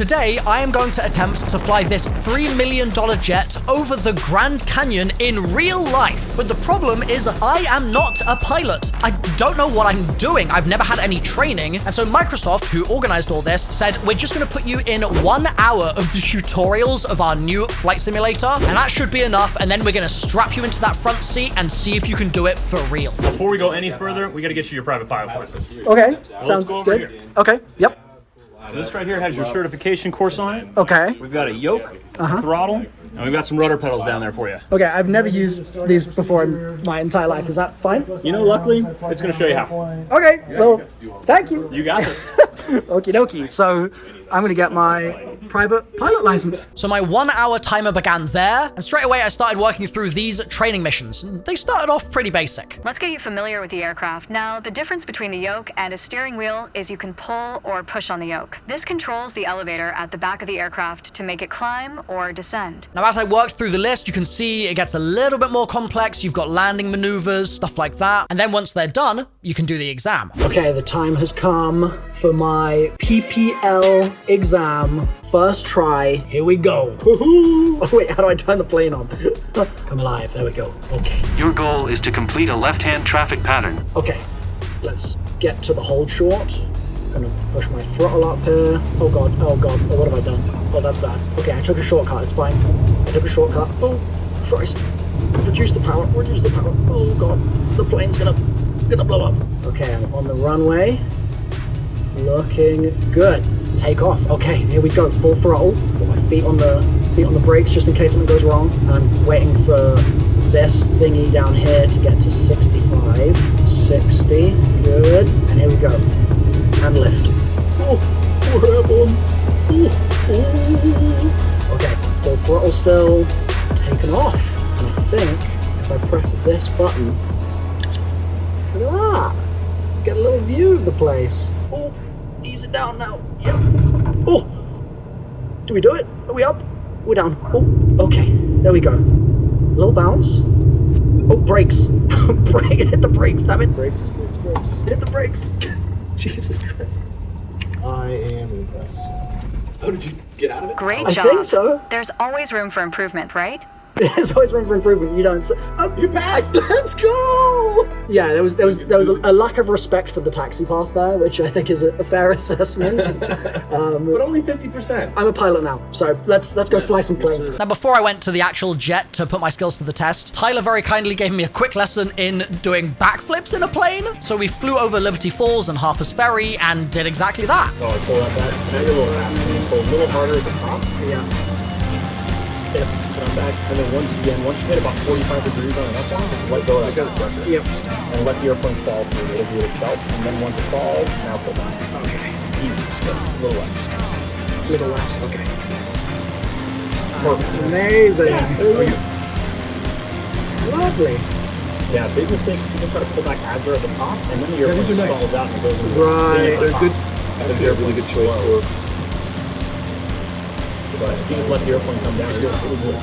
Today, I am going to attempt to fly this $3 million jet over the Grand Canyon in real life. But the problem is I am not a pilot. I don't know what I'm doing. I've never had any training. And so Microsoft, who organized all this, said, we're just going to put you in 1 hour of the tutorials of our new flight simulator, and that should be enough. And then we're going to strap you into that front seat and see if you can do it for real. Before we go any further, we got to get you your private pilot's license. Okay, sounds good. Here. Okay, yep. So this right here has your certification course on it. Okay. We've got a yoke, throttle, and we've got some rudder pedals down there for you. Okay, I've never used these before in my entire life. Is that fine? You know, luckily, it's going to show you how. Okay, well, thank you. You got this. Okie dokie. So I'm going to get my private pilot license. So my 1 hour timer began there, and straight away I started working through these training missions. And they started off pretty basic. Let's get you familiar with the aircraft. Now, the difference between the yoke and a steering wheel is you can pull or push on the yoke. This controls the elevator at the back of the aircraft to make it climb or descend. Now, as I worked through the list, you can see it gets a little bit more complex. You've got landing maneuvers, stuff like that. And then once they're done, you can do the exam. Okay, the time has come for my PPL exam. First try. Here we go. Oh wait, how do I turn the plane on? Come alive. There we go. Okay. Your goal is to complete a left-hand traffic pattern. Okay. Let's get to the hold short. I'm gonna push my throttle up here. Oh god. Oh god. Oh, what have I done? Oh, that's bad. Okay, I took a shortcut. It's fine. I took a shortcut. Oh Christ. Reduce the power. Reduce the power. Oh god. The plane's gonna blow up. Okay, I'm on the runway. Looking good. Take off. Okay, here we go. Full throttle. Put my feet on the brakes just in case something goes wrong. I'm waiting for this thingy down here to get to 65, 60. Good. And here we go. And lift. Oh, we're airborne. Okay, full throttle still. Taken off. And I think if I press this button, look at that. Get a little view of the place. Oh, ease it down now. Yep. Oh! Do we do it? Are we up? We're down. Oh, okay. There we go. A little bounce. Oh, brakes. Hit the brakes, damn it. Brakes. Hit the brakes. Jesus Christ. I am impressed. How did you get out of it? Great I job. think so. There's always room for improvement, right? There's always room for improvement. You don't. Oh, you passed. Let's go. Yeah, there was a lack of respect for the taxi path there, which I think is a fair assessment. But only 50%. I'm a pilot now, so let's go fly some planes. Now, before I went to the actual jet to put my skills to the test, Tyler very kindly gave me a quick lesson in doing backflips in a plane. So we flew over Liberty Falls and Harper's Ferry and did exactly that. Oh, I pull out that. Now you're a little fast. You pull a little harder at the top. Yeah. Put on back, and then once you hit about 45 degrees on an up down, just let go of that pressure. Yep. And let the airplane fall through. It'll do it itself. And then once it falls, now pull back. Okay. Easy. A little less. A little less. Okay. Perfect. That's amazing. Yeah, there you go. Lovely. Yeah, big mistake is people try to pull back as they're at the top, and then the airplane stalls out and it goes into a spin Right. at the top. Good. Because the airplane's really good choice for. You just let the airplane come down. You're really good.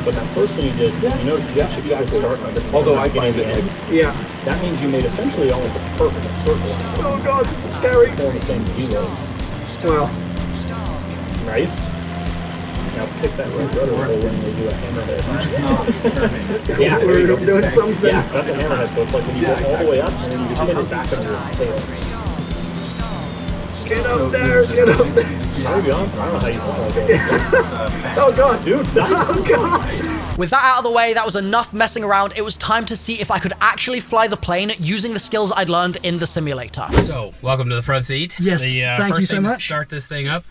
But that first one you did, you notice you actually start at the same Although I beginning find to it- end. Yeah. That means you made essentially almost a perfect circle. Oh god, this is scary. Pulling the same zero. Wow. Nice. Now kick that right rudder roll when you do a hammerhead. Yeah, there you go. We're doing something. Yeah, that's a hammerhead. So it's like when you go all the way up and then you hit it back on your tail. Get up there, get up there. I'm gonna be honest, I don't know how you pull that. Oh god. Dude, that's Oh god. With that out of the way, that was enough messing around. It was time to see if I could actually fly the plane using the skills I'd learned in the simulator. So, welcome to the front seat. Yes, thank first you so thing to much. start this thing up.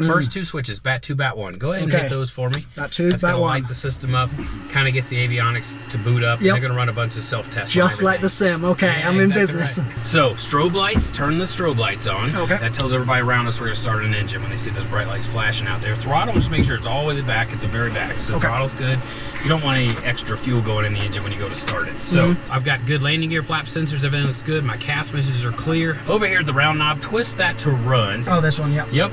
First two switches, bat 2, bat 1. Go ahead and Okay. hit those for me. Bat 2, That's bat gonna 1. light the system up, kind of gets the avionics to boot up. Yep. They're going to run a bunch of self-tests. Just like the sim. Okay, I'm in business. Right. So, strobe lights, turn the strobe lights on. Okay. That tells everybody around us we're going to start an engine when they see those bright lights flashing out there. Throttle, just make sure it's all the way to the back, at the very back. So, Okay. throttle's good. You don't want any extra fuel going in the engine when you go to start it. So, I've got good landing gear, flap sensors, everything looks good. My cast messages are clear. Over here at the round knob, twist that to run. Oh, this one, yeah. Yep.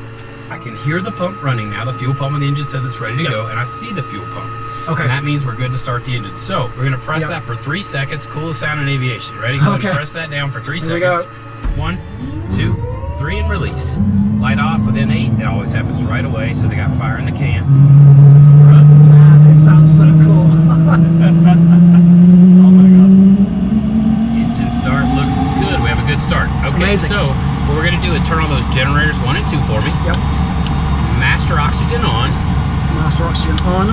I can hear the pump running now. The fuel pump on the engine says it's ready to go, and I see the fuel pump. Okay. And that means we're good to start the engine. So we're gonna press that for 3 seconds. Coolest sound in aviation. Ready? Go ahead and press that down for 3 Here we seconds. go. 1, 2, 3. 3 and release. Light off within 8. It always happens right away, so they got fire in the can. So we're up. Man, it sounds so cool. Oh my god. Engine start looks good. We have a good start. Okay, Amazing. so what we're going to do is turn on those generators 1 and 2 for me. Yep. Master oxygen on. Master oxygen on.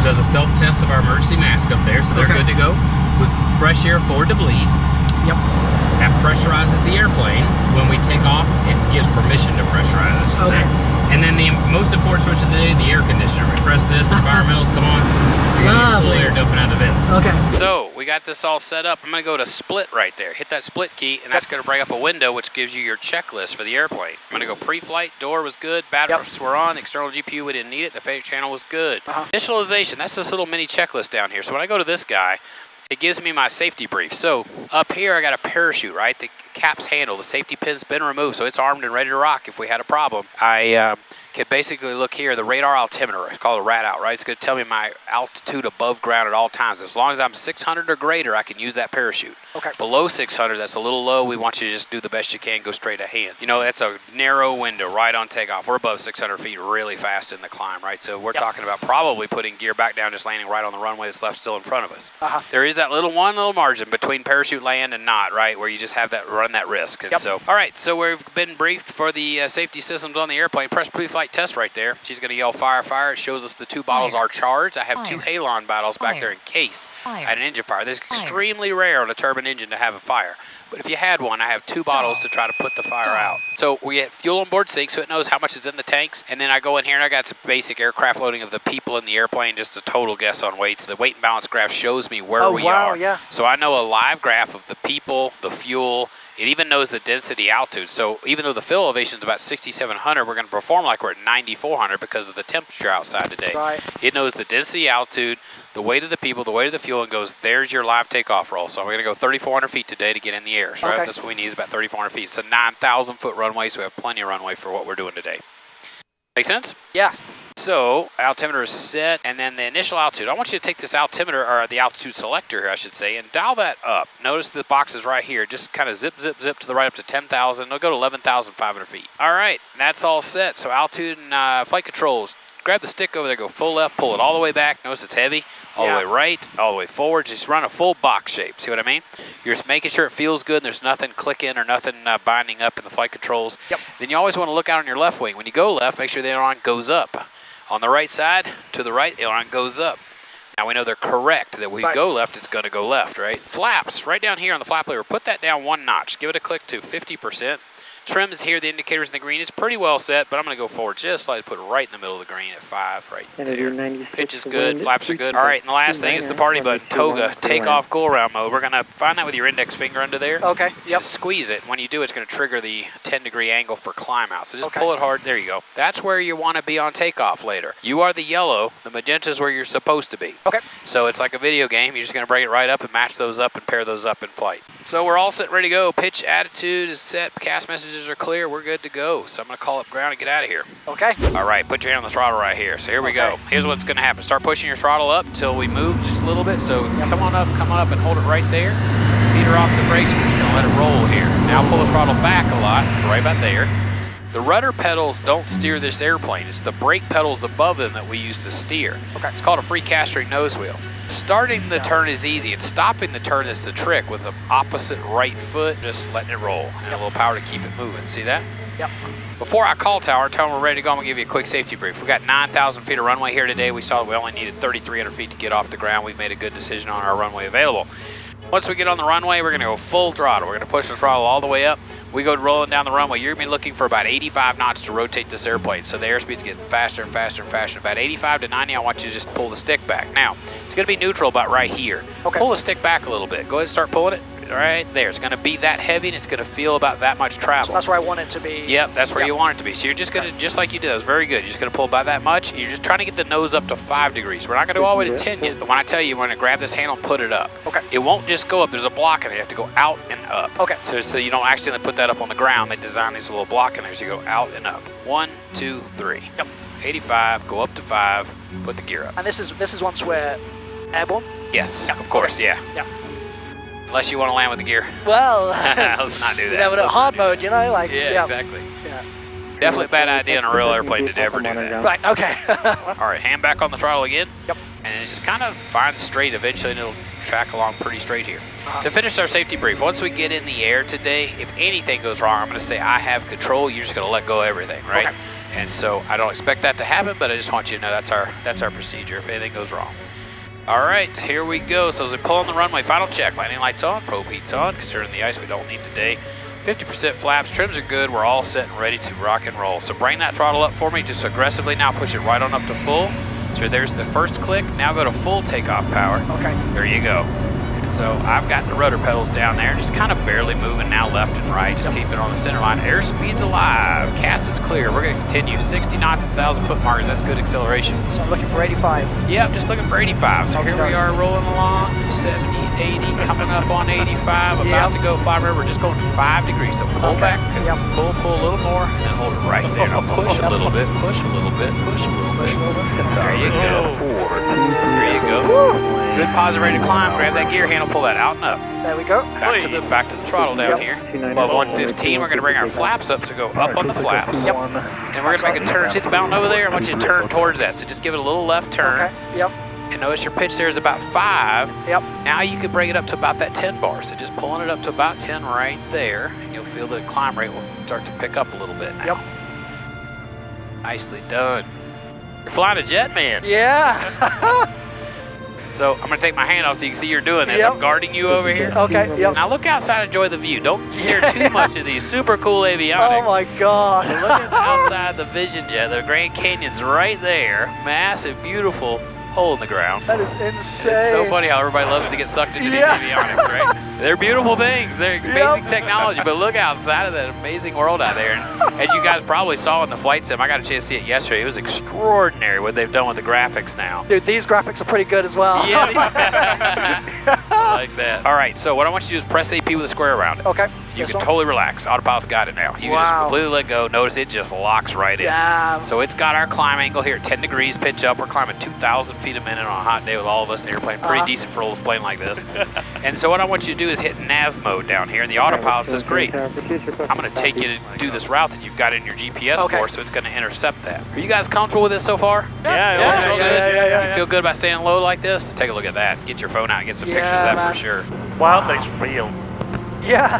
Does a self-test of our emergency mask up there, so they're Okay. good to go. With fresh air forward to bleed. Yep. That pressurizes the airplane. When we take off, it gives permission to pressurize, I should say. And then the most important switch of the day, the air conditioner. We press this, environmentals come on. You're gonna get cool Lovely. air dumping out of the vents. Okay. So we got this all set up. I'm gonna go to split right there. Hit that split key, and that's gonna bring up a window which gives you your checklist for the airplane. I'm gonna go pre-flight, door was good, batteries were on, external GPU, we didn't need it, the favorite channel was good. Initialization, that's this little mini checklist down here. So when I go to this guy, it gives me my safety brief. So up here I got a parachute, right? The cap's handle, the safety pin's been removed, so it's armed and ready to rock if we had a problem. I can basically look here, the radar altimeter, it's called a rad out, right? It's going to tell me my altitude above ground at all times. As long as I'm 600 or greater, I can use that parachute. Okay. Below 600, that's a little low. We want you to just do the best you can, go straight ahead. You know, that's a narrow window right on takeoff. We're above 600 feet really fast in the climb, right? So we're talking about probably putting gear back down, just landing right on the runway that's left still in front of us. There is that one little margin between parachute land and not, right? Where you just have that, run that risk. And so, all right, so we've been briefed for the safety systems on the airplane. Press pre-flight test right there. She's going to yell fire, fire. It shows us the 2 bottles are charged. I have 2 halon bottles back there in case I had an engine fire. This is extremely rare on a turbine engine to have a fire. But if you had one, I have 2 bottles to try to put the fire out. So we get fuel on board sync, so it knows how much is in the tanks. And then I go in here and I got some basic aircraft loading of the people in the airplane, just a total guess on weights. The weight and balance graph shows me where we are. Yeah. So I know a live graph of the people, the fuel. It even knows the density altitude. So even though the fill elevation is about 6,700, we're going to perform like we're at 9,400 because of the temperature outside today. Right. It knows the density, altitude, the weight of the people, the weight of the fuel, and goes, there's your live takeoff roll. So we're going to go 3,400 feet today to get in the air. So right? That's what we need is about 3,400 feet. It's a 9,000 foot runway, so we have plenty of runway for what we're doing today. Make sense? Yes. So altimeter is set, and then the initial altitude. I want you to take this altimeter, or the altitude selector here, I should say, and dial that up. Notice the boxes right here. Just kind of zip, zip, zip to the right up to 10,000. It'll go to 11,500 feet. All right, that's all set. So altitude and flight controls. Grab the stick over there, go full left, pull it all the way back. Notice it's heavy. All the way right, all the way forward. Just run a full box shape. See what I mean? You're just making sure it feels good and there's nothing clicking or nothing binding up in the flight controls. Then you always want to look out on your left wing. When you go left, make sure the aileron goes up. On the right side, to the right, aileron goes up. Now we know they're correct, that we go left, it's going to go left, right? Flaps, right down here on the flap lever, put that down 1 notch. Give it a click to 50%. Trim is here, the indicators in the green. It's pretty well set, but I'm going to go forward just slightly, put it right in the middle of the green at 5 right there. Pitch is good, flaps are good. All right, and the last thing is the party button, toga, take off, go around mode. We're going to find that with your index finger under there. Okay, Just squeeze it. When you do, it's going to trigger the 10-degree angle for climb out. So just pull it hard. There you go. That's where you want to be on takeoff later. You are the yellow. The magenta is where you're supposed to be. Okay. So it's like a video game. You're just going to bring it right up and match those up and pair those up in flight. So we're all set, ready to go. Pitch attitude is set. Cast messages are clear. We're good to go. So I'm going to call up ground and get out of here. Okay. All right, put your hand on the throttle right here. So here we go. Here's what's going to happen. Start pushing your throttle up till we move just a little bit. So come on up and hold it right there. Feet are off the brakes. We're just going to let it roll here. Now pull the throttle back a lot, right about there. The rudder pedals don't steer this airplane. It's the brake pedals above them that we use to steer. Okay. It's called a free castering nose wheel. Starting the turn is easy, and stopping the turn is the trick with the opposite right foot, just letting it roll. And a little power to keep it moving. See that? Yep. Before I call tower and tell them we're ready to go, I'm going to give you a quick safety brief. We got 9,000 feet of runway here today. We saw that we only needed 3,300 feet to get off the ground. We've made a good decision on our runway available. Once we get on the runway, we're going to go full throttle. We're going to push the throttle all the way up. We go rolling down the runway. You're going to be looking for about 85 knots to rotate this airplane. So the airspeed's getting faster and faster and faster. About 85 to 90, I want you to just pull the stick back. Now, it's going to be neutral about right here. Okay. Pull the stick back a little bit. Go ahead and start pulling it. Right there. It's going to be that heavy and it's going to feel about that much travel. So that's where I want it to be. Yep, that's where you want it to be. So you're just going to, just like you did, that was very good. You're just going to pull by that much. You're just trying to get the nose up to 5 degrees. We're not going to go all the way to 10 yet, but when I tell you, we're going to grab this handle and put it up. Okay. It won't just go up. There's a block in it. You have to go out and up. Okay. So you don't accidentally put that up on the ground. They design these little block in there so you go out and up. 1, 2, 3. Yep. 85, go up to 5, put the gear up. And this is once we're airborne? Yes, of course, yeah. Yeah. Unless you want to land with the gear. Well, Let's not do that. you know, in hard mode, you know, like. Yeah, exactly. Yeah. Definitely a bad idea on a real airplane to ever do that. Right, okay. All right, hand back on the throttle again. Yep. And then just kind of find straight eventually, and it'll track along pretty straight here. To finish our safety brief, once we get in the air today, if anything goes wrong, I'm going to say I have control. You're just going to let go of everything, right? Okay. And so I don't expect that to happen, but I just want you to know that's our procedure if anything goes wrong. All right, here we go. So as we pull on the runway, final check. Landing lights on, probe heat's on. Considering the ice we don't need today. 50% flaps, trims are good. We're all set and ready to rock and roll. So bring that throttle up for me, just aggressively now. Push it right on up to full. So there's the first click. Now go to full takeoff power. Okay. There you go. So I've got the rudder pedals down there, just kind of barely moving now left and right. Just keep it on the center line. Airspeed's alive. CAS is clear. We're going to continue 60 knots at 1,000 foot markers. That's good acceleration. So I'm looking for 85. Yep, just looking for 85. So here we are rolling along. 70, 80, coming up on 85. About to go 5. Remember, we're just going to 5 degrees. So pull back. Yep. Pull a little more, and then hold it right there. Now push a little bit. Push a little bit. Push a little bit. There you go. There you go. Good positive rate of climb. Grab that gear handle, pull that out and up. There we go. Back to the throttle down here. Above 115, we're going to bring our flaps up to go up on the flaps. Yep. And we're going to make a turn. See the mountain over there? I want you to turn towards that. So just give it a little left turn. Okay. Yep. And notice your pitch there is about 5. Yep. Now you can bring it up to about that 10 bar. So just pulling it up to about 10 right there. And you'll feel the climb rate will start to pick up a little bit now. Yep. Nicely done. You're flying a jet, man. Yeah. So I'm going to take my hand off so you can see you're doing this. Yep. I'm guarding you over here. Okay, yep. Now look outside and enjoy the view. Don't stare too much at these super cool avionics. Oh my God. So look outside the Vision Jet. The Grand Canyon's right there. Massive, beautiful hole in the ground. That is insane. It's so funny how everybody loves to get sucked into these avionics, right? They're beautiful things. They're amazing technology, but look outside of that amazing world out there. And as you guys probably saw in the flight sim, I got a chance to see it yesterday. It was extraordinary what they've done with the graphics now. Dude, these graphics are pretty good as well. Yeah. I like that. All right, so what I want you to do is press AP with a square around it. Okay. You can totally relax. Autopilot's got it now. You can just completely let go. Notice it just locks right in. Damn. So it's got our climb angle here at 10 degrees, pitch up. We're climbing 2,000 feet a minute on a hot day with all of us in the airplane. Pretty decent for a little plane like this. And so what I want you to do is hit nav mode down here. And the autopilot says, great. I'm going to take you to do this route that you've got in your GPS course, so it's going to intercept that. Are you guys comfortable with this so far? Yeah. You feel good about staying low like this? Take a look at that. Get your phone out and get some pictures of that for sure. Wow, that's real. Yeah.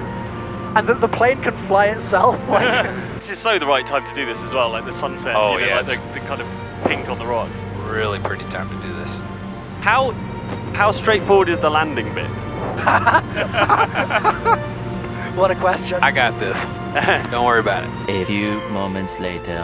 And the plane can fly itself. Like. This is so the right time to do this as well, like the sunset. Oh, you know, yeah. like the kind of pink on the rocks. Really pretty time to do this. How straightforward is the landing bit? What a question. I got this. Don't worry about it. A few moments later.